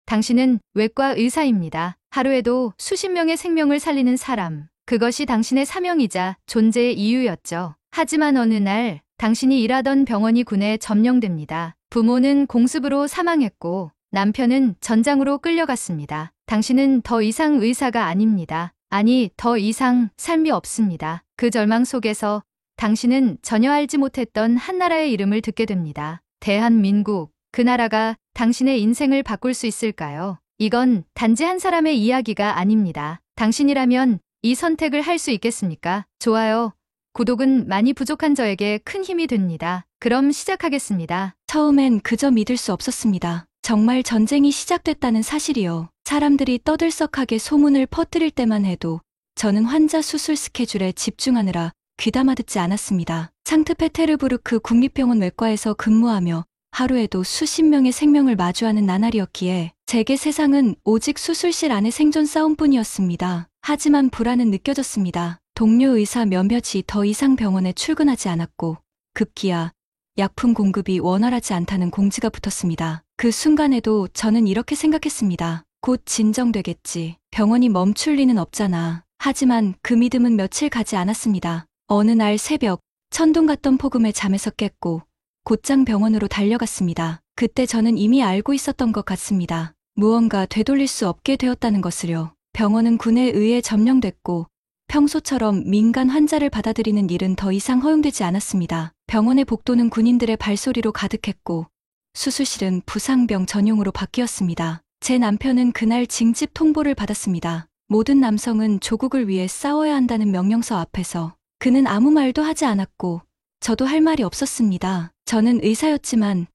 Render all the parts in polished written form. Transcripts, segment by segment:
당신은 외과 의사입니다. 하루에도 수십 명의 생명을 살리는 사람. 그것이 당신의 사명이자 존재의 이유였죠. 하지만 어느 날 당신이 일하던 병원이 군에 점령됩니다. 부모는 공습으로 사망했고 남편은 전장으로 끌려갔습니다. 당신은 더 이상 의사가 아닙니다. 아니, 더 이상 삶이 없습니다. 그 절망 속에서 당신은 전혀 알지 못했던 한 나라의 이름을 듣게 됩니다. 대한민국. 그 나라가 당신의 인생을 바꿀 수 있을까요? 이건 단지 한 사람의 이야기가 아닙니다. 당신이라면 이 선택을 할 수 있겠습니까? 좋아요. 구독은 많이 부족한 저에게 큰 힘이 됩니다. 그럼 시작하겠습니다. 처음엔 그저 믿을 수 없었습니다. 정말 전쟁이 시작됐다는 사실이요. 사람들이 떠들썩하게 소문을 퍼뜨릴 때만 해도 저는 환자 수술 스케줄에 집중하느라 귀담아 듣지 않았습니다. 상트페테르부르크 국립병원 외과에서 근무하며 하루에도 수십 명의 생명을 마주하는 나날이었기에 제게 세상은 오직 수술실 안의 생존 싸움뿐이었습니다. 하지만 불안은 느껴졌습니다. 동료 의사 몇몇이 더 이상 병원에 출근하지 않았고 급기야 약품 공급이 원활하지 않다는 공지가 붙었습니다. 그 순간에도 저는 이렇게 생각했습니다. 곧 진정되겠지. 병원이 멈출 리는 없잖아. 하지만 그 믿음은 며칠 가지 않았습니다. 어느 날 새벽 천둥 같던 폭음에 잠에서 깼고 곧장 병원으로 달려갔습니다. 그때 저는 이미 알고 있었던 것 같습니다. 무언가 되돌릴 수 없게 되었다는 것을요. 병원은 군에 의해 점령됐고 평소처럼 민간 환자를 받아들이는 일은 더 이상 허용되지 않았습니다. 병원의 복도는 군인들의 발소리로 가득했고 수술실은 부상병 전용으로 바뀌었습니다. 제 남편은 그날 징집 통보를 받았습니다. 모든 남성은 조국을 위해 싸워야 한다는 명령서 앞에서 그는 아무 말도 하지 않았고 저도 할 말이 없었습니다. 저는 의사였지만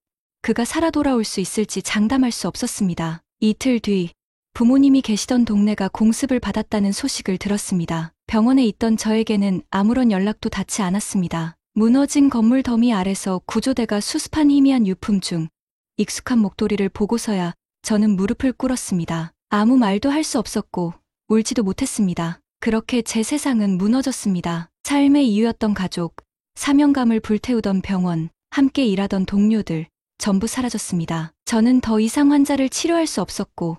그가 살아 돌아올 수 있을지 장담할 수 없었습니다. 이틀 뒤 부모님이 계시던 동네가 공습을 받았다는 소식을 들었습니다. 병원에 있던 저에게는 아무런 연락도 닿지 않았습니다. 무너진 건물 더미 아래서 구조대가 수습한 희미한 유품 중 익숙한 목도리를 보고서야 저는 무릎을 꿇었습니다. 아무 말도 할 수 없었고 울지도 못했습니다. 그렇게 제 세상은 무너졌습니다. 삶의 이유였던 가족, 사명감을 불태우던 병원, 함께 일하던 동료들, 전부 사라졌습니다. 저는 더 이상 환자를 치료할 수 없었고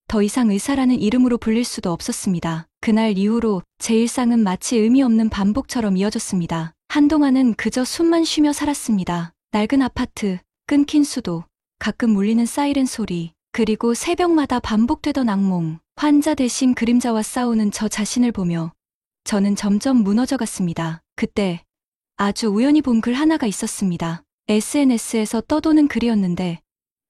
더 이상 의사라는 이름으로 불릴 수도 없었습니다. 그날 이후로 제 일상은 마치 의미 없는 반복처럼 이어졌습니다. 한동안은 그저 숨만 쉬며 살았습니다. 낡은 아파트, 끊긴 수도, 가끔 울리는 사이렌 소리, 그리고 새벽마다 반복되던 악몽, 환자 대신 그림자와 싸우는 저 자신을 보며 저는 점점 무너져갔습니다. 그때 아주 우연히 본 글 하나가 있었습니다. SNS에서 떠도는 글이었는데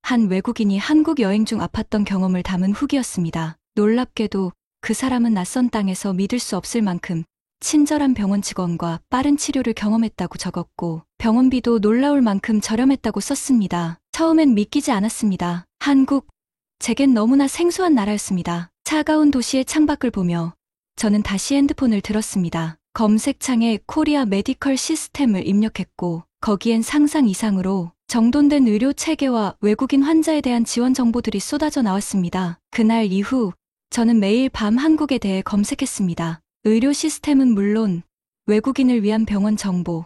한 외국인이 한국 여행 중 아팠던 경험을 담은 후기였습니다. 놀랍게도 그 사람은 낯선 땅에서 믿을 수 없을 만큼 친절한 병원 직원과 빠른 치료를 경험했다고 적었고 병원비도 놀라울 만큼 저렴했다고 썼습니다. 처음엔 믿기지 않았습니다. 한국, 제겐 너무나 생소한 나라였습니다. 차가운 도시의 창밖을 보며 저는 다시 핸드폰을 들었습니다. 검색창에 코리아 메디컬 시스템을 입력했고 거기엔 상상 이상으로 정돈된 의료 체계와 외국인 환자에 대한 지원 정보들이 쏟아져 나왔습니다. 그날 이후 저는 매일 밤 한국에 대해 검색했습니다. 의료 시스템은 물론 외국인을 위한 병원 정보,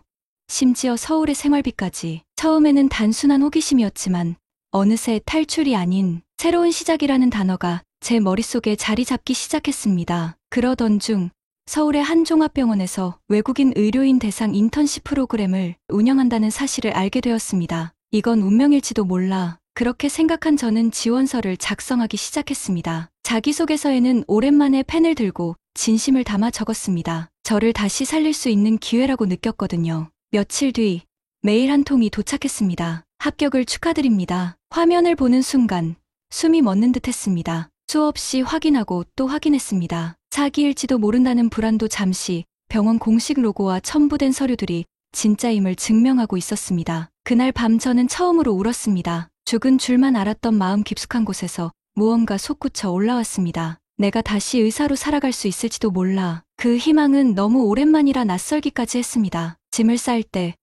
심지어 서울의 생활비까지. 처음에는 단순한 호기심이었지만 어느새 탈출이 아닌 새로운 시작이라는 단어가 제 머릿속에 자리 잡기 시작했습니다. 그러던 중 서울의 한 종합병원에서 외국인 의료인 대상 인턴십 프로그램을 운영한다는 사실을 알게 되었습니다. 이건 운명일지도 몰라. 그렇게 생각한 저는 지원서를 작성하기 시작했습니다. 자기소개서에는 오랜만에 펜을 들고 진심을 담아 적었습니다. 저를 다시 살릴 수 있는 기회라고 느꼈거든요. 며칠 뒤 메일 한 통이 도착했습니다. 합격을 축하드립니다. 화면을 보는 순간 숨이 멎는 듯 했습니다. 수없이 확인하고 또 확인했습니다. 사기일지도 모른다는 불안도 잠시. 병원 공식 로고와 첨부된 서류들이 진짜임을 증명하고 있었습니다. 그날 밤 저는 처음으로 울었습니다. 죽은 줄만 알았던 마음 깊숙한 곳에서 무언가 솟구쳐 올라왔습니다. 내가 다시 의사로 살아갈 수 있을지도 몰라. 그 희망은 너무 오랜만이라 낯설기까지 했습니다. 짐을 쌀 때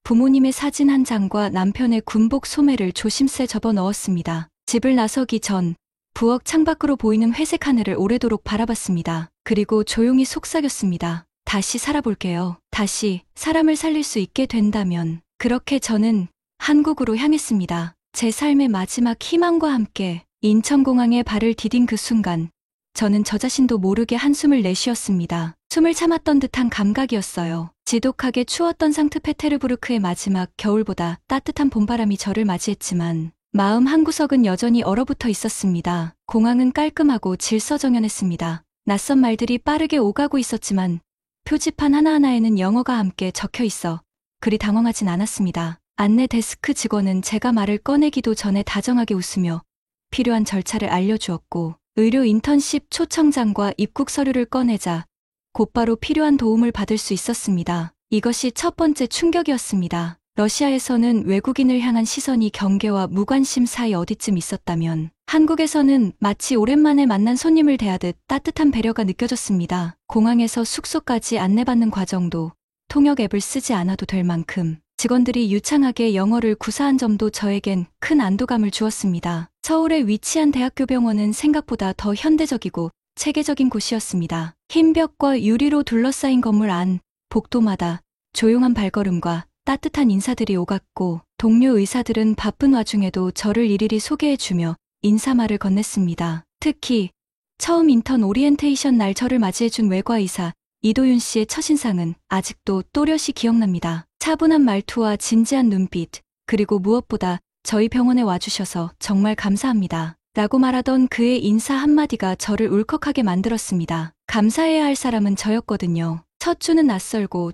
부모님의 사진 한 장과 남편의 군복 소매를 조심스레 접어 넣었습니다. 집을 나서기 전 부엌 창밖으로 보이는 회색 하늘을 오래도록 바라봤습니다. 그리고 조용히 속삭였습니다. 다시 살아볼게요. 다시 사람을 살릴 수 있게 된다면. 그렇게 저는 한국으로 향했습니다. 제 삶의 마지막 희망과 함께 인천공항에 발을 디딘 그 순간 저는 저 자신도 모르게 한숨을 내쉬었습니다. 숨을 참았던 듯한 감각이었어요. 지독하게 추웠던 상트페테르부르크의 마지막 겨울보다 따뜻한 봄바람이 저를 맞이했지만 마음 한구석은 여전히 얼어붙어 있었습니다. 공항은 깔끔하고 질서정연했습니다. 낯선 말들이 빠르게 오가고 있었지만 표지판 하나하나에는 영어가 함께 적혀 있어 그리 당황하진 않았습니다. 안내 데스크 직원은 제가 말을 꺼내기도 전에 다정하게 웃으며 필요한 절차를 알려주었고 의료 인턴십 초청장과 입국 서류를 꺼내자 곧바로 필요한 도움을 받을 수 있었습니다. 이것이 첫 번째 충격이었습니다. 러시아에서는 외국인을 향한 시선이 경계와 무관심 사이 어디쯤 있었다면 한국에서는 마치 오랜만에 만난 손님을 대하듯 따뜻한 배려가 느껴졌습니다. 공항에서 숙소까지 안내받는 과정도 통역 앱을 쓰지 않아도 될 만큼 직원들이 유창하게 영어를 구사한 점도 저에겐 큰 안도감을 주었습니다. 서울에 위치한 대학교 병원은 생각보다 더 현대적이고 체계적인 곳이었습니다. 흰 벽과 유리로 둘러싸인 건물 안, 복도마다 조용한 발걸음과 따뜻한 인사들이 오갔고 동료 의사들은 바쁜 와중에도 저를 일일이 소개해주며 인사말을 건넸습니다. 특히 처음 인턴 오리엔테이션 날 저를 맞이해준 외과의사 이도윤 씨의 첫인상은 아직도 또렷이 기억납니다. 차분한 말투와 진지한 눈빛, 그리고 무엇보다 저희 병원에 와주셔서 정말 감사합니다. 라고 말하던 그의 인사 한마디가 저를 울컥하게 만들었습니다. 감사해야 할 사람은 저였거든요. 첫 주는 낯설고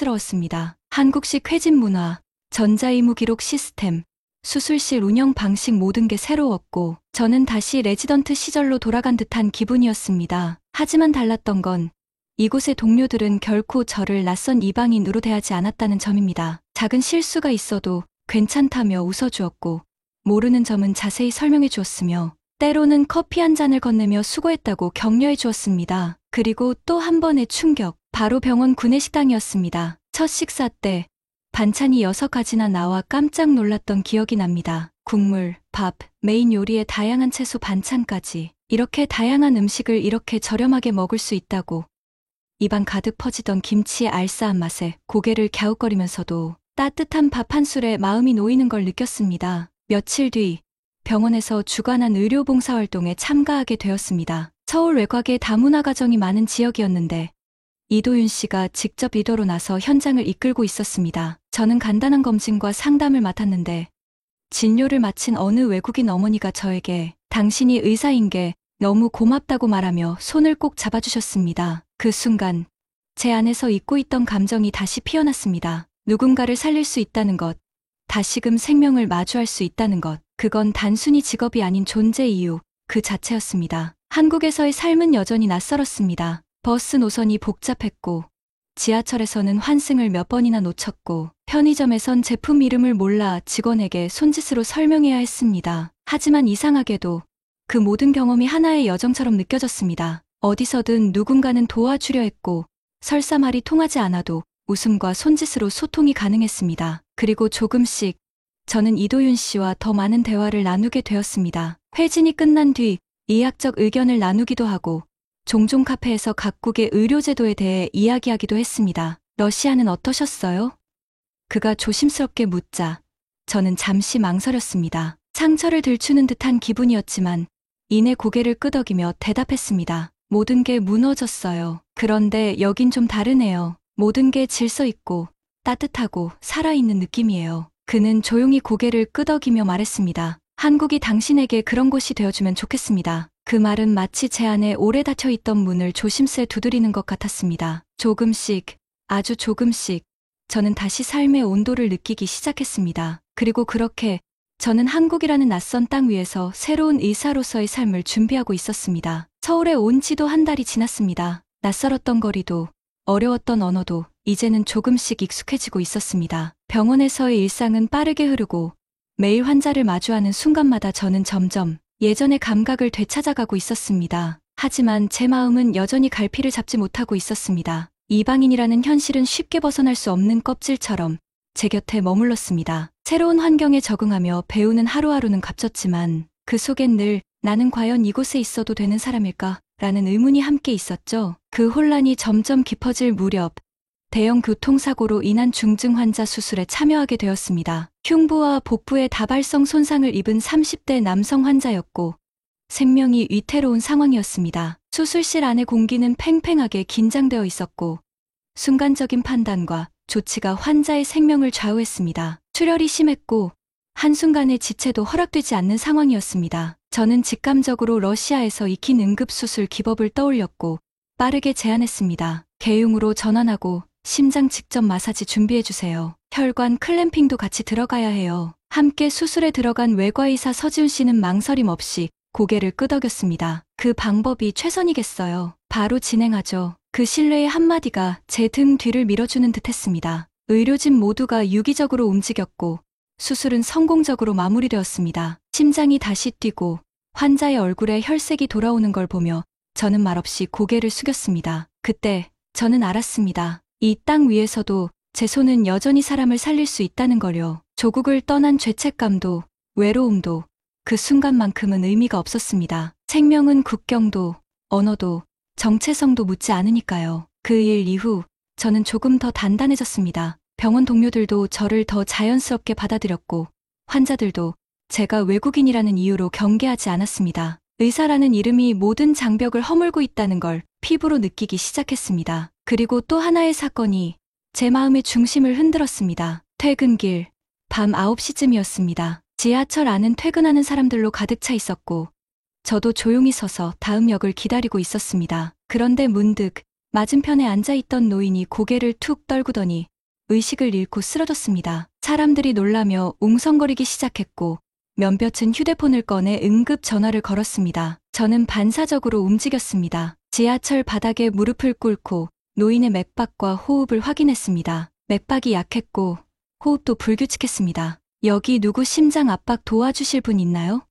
조심스러웠습니다. 한국식 회진 문화, 전자의무 기록 시스템, 수술실 운영 방식 모든 게 새로웠고 저는 다시 레지던트 시절로 돌아간 듯한 기분이었습니다. 하지만 달랐던 건 이곳의 동료들은 결코 저를 낯선 이방인으로 대하지 않았다는 점입니다. 작은 실수가 있어도 괜찮다며 웃어주었고 모르는 점은 자세히 설명해 주었으며 때로는 커피 한 잔을 건네며 수고했다고 격려해 주었습니다. 그리고 또 한 번의 충격, 바로 병원 구내식당이었습니다. 첫 식사 때 반찬이 6가지나 나와 깜짝 놀랐던 기억이 납니다. 국물, 밥, 메인 요리에 다양한 채소 반찬까지. 이렇게 다양한 음식을 이렇게 저렴하게 먹을 수 있다고. 입안 가득 퍼지던 김치의 알싸한 맛에 고개를 갸웃거리면서도 따뜻한 밥 한 술에 마음이 놓이는 걸 느꼈습니다. 며칠 뒤 병원에서 주관한 의료봉사활동에 참가하게 되었습니다. 서울 외곽에 다문화 가정이 많은 지역이었는데 이도윤 씨가 직접 리더로 나서 현장을 이끌고 있었습니다. 저는 간단한 검진과 상담을 맡았는데 진료를 마친 어느 외국인 어머니가 저에게 당신이 의사인 게 너무 고맙다고 말하며 손을 꼭 잡아주셨습니다. 그 순간 제 안에서 잊고 있던 감정이 다시 피어났습니다. 누군가를 살릴 수 있다는 것, 다시금 생명을 마주할 수 있다는 것, 그건 단순히 직업이 아닌 존재 이유 그 자체였습니다. 한국에서의 삶은 여전히 낯설었습니다. 버스 노선이 복잡했고 지하철에서는 환승을 몇 번이나 놓쳤고 편의점에선 제품 이름을 몰라 직원에게 손짓으로 설명해야 했습니다. 하지만 이상하게도 그 모든 경험이 하나의 여정처럼 느껴졌습니다. 어디서든 누군가는 도와주려 했고 설사 말이 통하지 않아도 웃음과 손짓으로 소통이 가능했습니다. 그리고 조금씩 저는 이도윤 씨와 더 많은 대화를 나누게 되었습니다. 회진이 끝난 뒤 의학적 의견을 나누기도 하고 종종 카페에서 각국의 의료제도에 대해 이야기하기도 했습니다. 러시아는 어떠셨어요? 그가 조심스럽게 묻자 저는 잠시 망설였습니다. 상처를 들추는 듯한 기분이었지만 이내 고개를 끄덕이며 대답했습니다. 모든 게 무너졌어요. 그런데 여긴 좀 다르네요. 모든 게 질서 있고 따뜻하고 살아있는 느낌이에요. 그는 조용히 고개를 끄덕이며 말했습니다. 한국이 당신에게 그런 곳이 되어주면 좋겠습니다. 그 말은 마치 제 안에 오래 닫혀있던 문을 조심스레 두드리는 것 같았습니다. 조금씩, 아주 조금씩 저는 다시 삶의 온도를 느끼기 시작했습니다. 그리고 그렇게 저는 한국이라는 낯선 땅 위에서 새로운 의사로서의 삶을 준비하고 있었습니다. 서울에 온 지도 한 달이 지났습니다. 낯설었던 거리도 어려웠던 언어도 이제는 조금씩 익숙해지고 있었습니다. 병원에서의 일상은 빠르게 흐르고 매일 환자를 마주하는 순간마다 저는 점점 예전의 감각을 되찾아가고 있었습니다. 하지만 제 마음은 여전히 갈피를 잡지 못하고 있었습니다. 이방인이라는 현실은 쉽게 벗어날 수 없는 껍질처럼 제 곁에 머물렀습니다. 새로운 환경에 적응하며 배우는 하루하루는 값졌지만 그 속엔 늘 나는 과연 이곳에 있어도 되는 사람일까? 라는 의문이 함께 있었죠. 그 혼란이 점점 깊어질 무렵 대형 교통사고로 인한 중증 환자 수술에 참여하게 되었습니다. 흉부와 복부에 다발성 손상을 입은 30대 남성 환자였고 생명이 위태로운 상황이었습니다. 수술실 안의 공기는 팽팽하게 긴장되어 있었고 순간적인 판단과 조치가 환자의 생명을 좌우했습니다. 출혈이 심했고 한순간의 지체도 허락되지 않는 상황이었습니다. 저는 직감적으로 러시아에서 익힌 응급수술 기법을 떠올렸고 빠르게 제안했습니다. 개용으로 전환하고 심장 직접 마사지 준비해주세요. 혈관 클램핑도 같이 들어가야 해요. 함께 수술에 들어간 외과의사 서지훈 씨는 망설임 없이 고개를 끄덕였습니다. 그 방법이 최선이겠어요. 바로 진행하죠. 그 신뢰의 한마디가 제 등 뒤를 밀어주는 듯 했습니다. 의료진 모두가 유기적으로 움직였고 수술은 성공적으로 마무리되었습니다. 심장이 다시 뛰고 환자의 얼굴에 혈색이 돌아오는 걸 보며 저는 말없이 고개를 숙였습니다. 그때 저는 알았습니다. 이 땅 위에서도 제 손은 여전히 사람을 살릴 수 있다는 걸요. 조국을 떠난 죄책감도 외로움도 그 순간만큼은 의미가 없었습니다. 생명은 국경도 언어도 정체성도 묻지 않으니까요. 그 일 이후 저는 조금 더 단단해졌습니다. 병원 동료들도 저를 더 자연스럽게 받아들였고 환자들도 제가 외국인이라는 이유로 경계하지 않았습니다. 의사라는 이름이 모든 장벽을 허물고 있다는 걸 피부로 느끼기 시작했습니다. 그리고 또 하나의 사건이 제 마음의 중심을 흔들었습니다. 퇴근길, 밤 9시쯤이었습니다. 지하철 안은 퇴근하는 사람들로 가득 차 있었고 저도 조용히 서서 다음 역을 기다리고 있었습니다. 그런데 문득 맞은편에 앉아있던 노인이 고개를 툭 떨구더니 의식을 잃고 쓰러졌습니다. 사람들이 놀라며 웅성거리기 시작했고 몇몇은 휴대폰을 꺼내 응급 전화를 걸었습니다. 저는 반사적으로 움직였습니다. 지하철 바닥에 무릎을 꿇고 노인의 맥박과 호흡을 확인했습니다. 맥박이 약했고 호흡도 불규칙했습니다. 여기 누구 심장 압박 도와주실 분 있나요?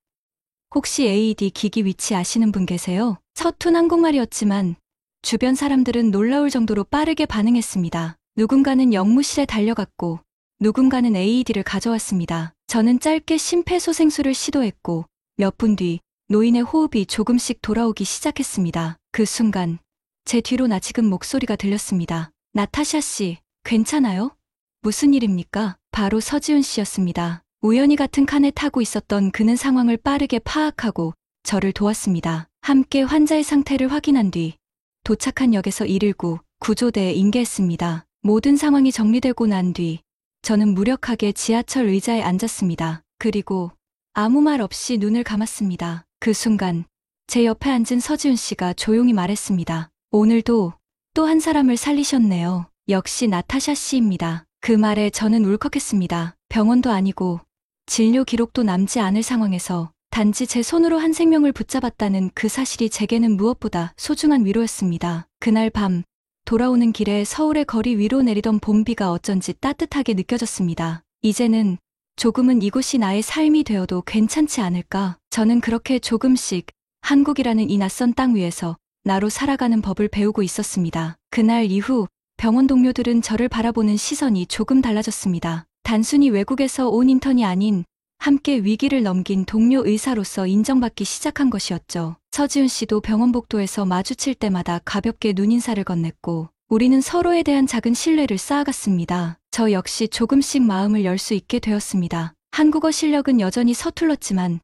혹시 AED 기기 위치 아시는 분 계세요? 서툰 한국말이었지만 주변 사람들은 놀라울 정도로 빠르게 반응했습니다. 누군가는 영무실에 달려갔고 누군가는 AED를 가져왔습니다. 저는 짧게 심폐소생술을 시도했고 몇 분 뒤 노인의 호흡이 조금씩 돌아오기 시작했습니다. 그 순간 제 뒤로 나직은 목소리가 들렸습니다. 나타샤 씨, 괜찮아요? 무슨 일입니까? 바로 서지훈 씨였습니다. 우연히 같은 칸에 타고 있었던 그는 상황을 빠르게 파악하고 저를 도왔습니다. 함께 환자의 상태를 확인한 뒤 도착한 역에서 119 구조대에 인계했습니다. 모든 상황이 정리되고 난 뒤 저는 무력하게 지하철 의자에 앉았습니다. 그리고 아무 말 없이 눈을 감았습니다. 그 순간 제 옆에 앉은 서지훈 씨가 조용히 말했습니다. 오늘도 또 한 사람을 살리셨네요. 역시 나타샤 씨입니다. 그 말에 저는 울컥했습니다. 병원도 아니고 진료 기록도 남지 않을 상황에서 단지 제 손으로 한 생명을 붙잡았다는 그 사실이 제게는 무엇보다 소중한 위로였습니다. 그날 밤 돌아오는 길에 서울의 거리 위로 내리던 봄비가 어쩐지 따뜻하게 느껴졌습니다. 이제는 조금은 이곳이 나의 삶이 되어도 괜찮지 않을까? 저는 그렇게 조금씩 한국이라는 이 낯선 땅 위에서 나로 살아가는 법을 배우고 있었습니다. 그날 이후 병원 동료들은 저를 바라보는 시선이 조금 달라졌습니다. 단순히 외국에서 온 인턴이 아닌 함께 위기를 넘긴 동료 의사로서 인정받기 시작한 것이었죠. 서지훈 씨도 병원 복도에서 마주칠 때마다 가볍게 눈인사를 건넸고 우리는 서로에 대한 작은 신뢰를 쌓아갔습니다. 저 역시 조금씩 마음을 열 수 있게 되었습니다. 한국어 실력은 여전히 서툴렀지만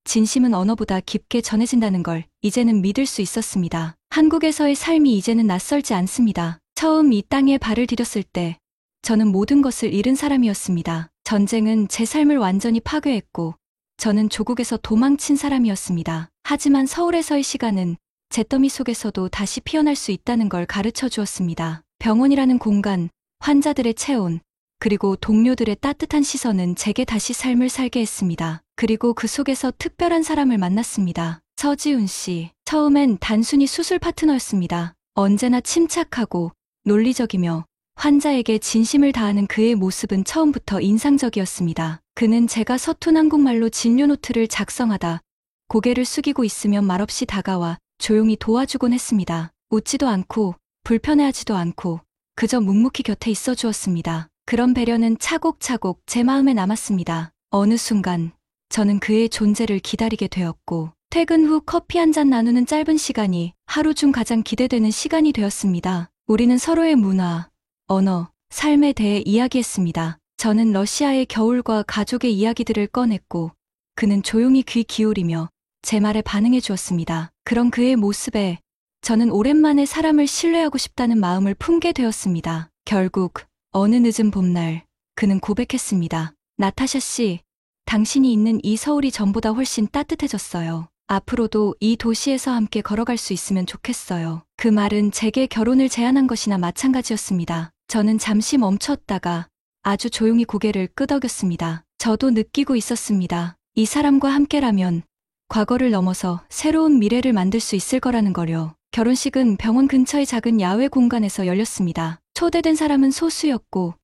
진심은 언어보다 깊게 전해진다는 걸 이제는 믿을 수 있었습니다. 한국에서의 삶이 이제는 낯설지 않습니다. 처음 이 땅에 발을 디뎠을 때 저는 모든 것을 잃은 사람이었습니다. 전쟁은 제 삶을 완전히 파괴했고 저는 조국에서 도망친 사람이었습니다. 하지만 서울에서의 시간은 잿더미 속에서도 다시 피어날 수 있다는 걸 가르쳐 주었습니다. 병원이라는 공간, 환자들의 체온, 그리고 동료들의 따뜻한 시선은 제게 다시 삶을 살게 했습니다. 그리고 그 속에서 특별한 사람을 만났습니다. 서지훈 씨. 처음엔 단순히 수술 파트너였습니다. 언제나 침착하고 논리적이며 환자에게 진심을 다하는 그의 모습은 처음부터 인상적이었습니다. 그는 제가 서툰 한국말로 진료 노트를 작성하다 고개를 숙이고 있으면 말없이 다가와 조용히 도와주곤 했습니다. 웃지도 않고 불편해하지도 않고 그저 묵묵히 곁에 있어 주었습니다. 그런 배려는 차곡차곡 제 마음에 남았습니다. 어느 순간 저는 그의 존재를 기다리게 되었고 퇴근 후 커피 한 잔 나누는 짧은 시간이 하루 중 가장 기대되는 시간이 되었습니다. 우리는 서로의 문화, 언어, 삶에 대해 이야기했습니다. 저는 러시아의 겨울과 가족의 이야기들을 꺼냈고 그는 조용히 귀 기울이며 제 말에 반응해 주었습니다. 그런 그의 모습에 저는 오랜만에 사람을 신뢰하고 싶다는 마음을 품게 되었습니다. 결국 어느 늦은 봄날 그는 고백했습니다. 나타샤 씨, 당신이 있는 이 서울이 전보다 훨씬 따뜻해졌어요. 앞으로도 이 도시에서 함께 걸어갈 수 있으면 좋겠어요. 그 말은 제게 결혼을 제안한 것이나 마찬가지였습니다. 저는 잠시 멈췄다가 아주 조용히 고개를 끄덕였습니다. 저도 느끼고 있었습니다. 이 사람과 함께라면 과거를 넘어서 새로운 미래를 만들 수 있을 거라는 거요. 결혼식은 병원 근처의 작은 야외 공간에서 열렸습니다. 초대된 사람은 소수였고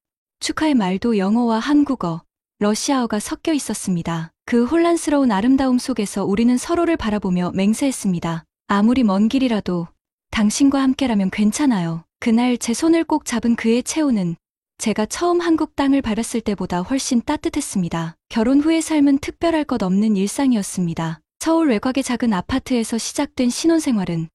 축하의 말도 영어와 한국어, 러시아어가 섞여 있었습니다. 그 혼란스러운 아름다움 속에서 우리는 서로를 바라보며 맹세했습니다. 아무리 먼 길이라도 당신과 함께라면 괜찮아요. 그날 제 손을 꼭 잡은 그의 체온은 제가 처음 한국 땅을 밟았을 때보다 훨씬 따뜻했습니다. 결혼 후의 삶은 특별할 것 없는 일상이었습니다. 서울 외곽의 작은 아파트에서 시작된 신혼생활은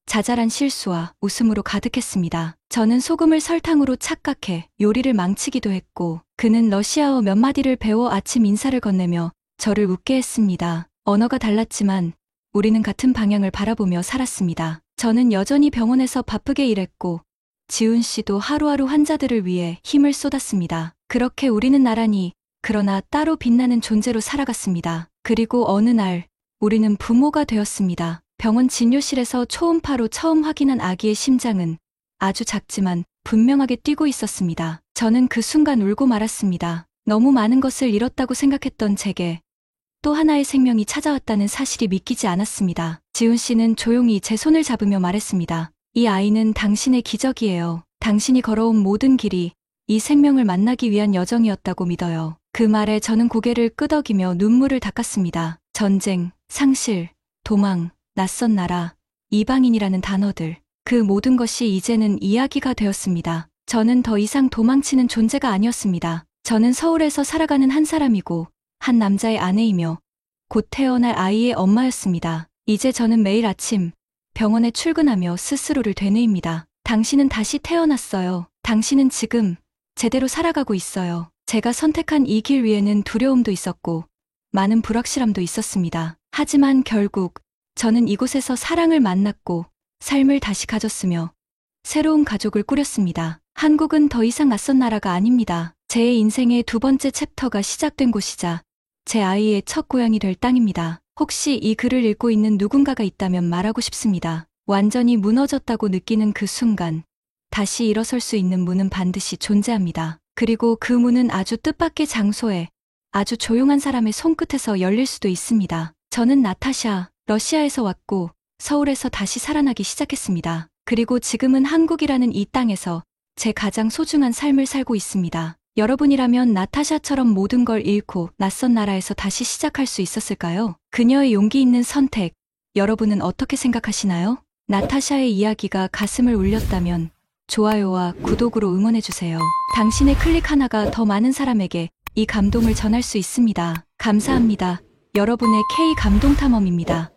자잘한 실수와 웃음으로 가득했습니다. 저는 소금을 설탕으로 착각해 요리를 망치기도 했고 그는 러시아어 몇 마디를 배워 아침 인사를 건네며 저를 웃게 했습니다. 언어가 달랐지만 우리는 같은 방향을 바라보며 살았습니다. 저는 여전히 병원에서 바쁘게 일했고 지훈 씨도 하루하루 환자들을 위해 힘을 쏟았습니다. 그렇게 우리는 나란히 그러나 따로 빛나는 존재로 살아갔습니다. 그리고 어느 날 우리는 부모가 되었습니다. 병원 진료실에서 초음파로 처음 확인한 아기의 심장은 아주 작지만 분명하게 뛰고 있었습니다. 저는 그 순간 울고 말았습니다. 너무 많은 것을 잃었다고 생각했던 제게 또 하나의 생명이 찾아왔다는 사실이 믿기지 않았습니다. 지훈 씨는 조용히 제 손을 잡으며 말했습니다. 이 아이는 당신의 기적이에요. 당신이 걸어온 모든 길이 이 생명을 만나기 위한 여정이었다고 믿어요. 그 말에 저는 고개를 끄덕이며 눈물을 닦았습니다. 전쟁, 상실, 도망, 낯선 나라, 이방인이라는 단어들. 그 모든 것이 이제는 이야기가 되었습니다. 저는 더 이상 도망치는 존재가 아니었습니다. 저는 서울에서 살아가는 한 사람이고 한 남자의 아내이며 곧 태어날 아이의 엄마였습니다. 이제 저는 매일 아침 병원에 출근하며 스스로를 되뇌입니다. 당신은 다시 태어났어요. 당신은 지금 제대로 살아가고 있어요. 제가 선택한 이 길 위에는 두려움도 있었고 많은 불확실함도 있었습니다. 하지만 결국 저는 이곳에서 사랑을 만났고 삶을 다시 가졌으며 새로운 가족을 꾸렸습니다. 한국은 더 이상 낯선 나라가 아닙니다. 제 인생의 두 번째 챕터가 시작된 곳이자 제 아이의 첫 고향이 될 땅입니다. 혹시 이 글을 읽고 있는 누군가가 있다면 말하고 싶습니다. 완전히 무너졌다고 느끼는 그 순간 다시 일어설 수 있는 문은 반드시 존재합니다. 그리고 그 문은 아주 뜻밖의 장소에 아주 조용한 사람의 손끝에서 열릴 수도 있습니다. 저는 나타샤, 러시아에서 왔고 서울에서 다시 살아나기 시작했습니다. 그리고 지금은 한국이라는 이 땅에서 제 가장 소중한 삶을 살고 있습니다. 여러분이라면 나타샤처럼 모든 걸 잃고 낯선 나라에서 다시 시작할 수 있었을까요? 그녀의 용기 있는 선택, 여러분은 어떻게 생각하시나요? 나타샤의 이야기가 가슴을 울렸다면 좋아요와 구독으로 응원해주세요. 당신의 클릭 하나가 더 많은 사람에게 이 감동을 전할 수 있습니다. 감사합니다. 여러분의 K 감동탐험입니다.